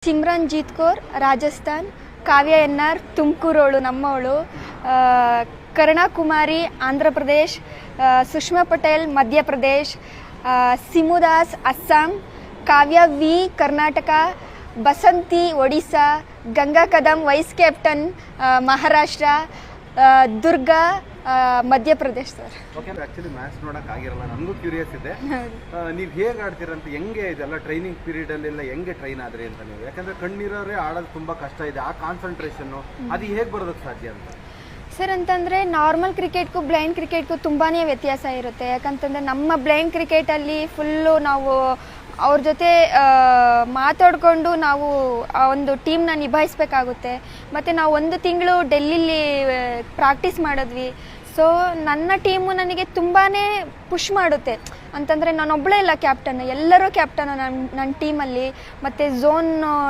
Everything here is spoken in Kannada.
ಸಿಮ್ರನ್‌ಜೀತ್ ಕೌರ್ ರಾಜಸ್ಥಾನ್, ಕಾವ್ಯ ಎನ್.ಆರ್. ತುಮಕೂರವಳು ನಮ್ಮವಳು, Karuna Kumari Andhra Pradesh, Sushma Patel Madhya Pradesh, Simu Das Assam, Kavya V Karnataka, Basanti Odisha, Ganga Kadam vice captain Maharashtra, Durga Madhya Pradesh sir. Okay, actually match ನೋಡಕ್ ಆಗಿರಲ್ಲ, ನನಗೂ ಕ್ಯೂರಿಯಸ್ ಇದೆ. ನೀವು ಹೇಗೆ ಆಡ್ತೀರಂತ, ಹೆಂಗೆ ಇದೆಲ್ಲ ಟ್ರೈನಿಂಗ್ ಪೀರಿಯಡ್ ಅಲ್ಲೆಲ್ಲ ಹೆಂಗೆ ಟ್ರೈನ್ ಆದ್ರಿ ಅಂತ ನೀವು? ಯಾಕಂದ್ರೆ ಕಣ್ಣಿರೋರೇ ಆಡೋದು ತುಂಬಾ ಕಷ್ಟ ಇದೆ, ಆ ಕಾನ್ಸಂಟ್ರೇಷನ್ ಅದು ಹೇಗೆ ಬರೋದಕ್ಕೆ ಸಾಧ್ಯ ಅಂತ ಸರ್? ಅಂತಂದರೆ ನಾರ್ಮಲ್ ಕ್ರಿಕೆಟ್ಗೂ ಬ್ಲೈಂಡ್ ಕ್ರಿಕೆಟ್ಗೂ ತುಂಬಾ ವ್ಯತ್ಯಾಸ ಇರುತ್ತೆ. ಯಾಕಂತಂದರೆ ನಮ್ಮ ಬ್ಲೈಂಡ್ ಕ್ರಿಕೆಟಲ್ಲಿ ಫುಲ್ಲು ನಾವು ಅವ್ರ ಜೊತೆ ಮಾತಾಡಿಕೊಂಡು ನಾವು ಆ ಒಂದು ಟೀಮ್ನ ನಿಭಾಯಿಸಬೇಕಾಗುತ್ತೆ. ಮತ್ತು ನಾವು 1 ತಿಂಗಳು ಡೆಲ್ಲಿಲಿ ಪ್ರಾಕ್ಟೀಸ್ ಮಾಡಿದ್ವಿ. ಸೊ ನನ್ನ ಟೀಮು ನನಗೆ ತುಂಬಾ ಪುಷ್ ಮಾಡುತ್ತೆ. ಅಂತಂದರೆ ನಾನೊಬ್ಬಳೇ ಇಲ್ಲ ಕ್ಯಾಪ್ಟನ್, ಎಲ್ಲರೂ ಕ್ಯಾಪ್ಟನ್ನು ನನ್ನ ಟೀಮಲ್ಲಿ. ಮತ್ತು ಝೋನ್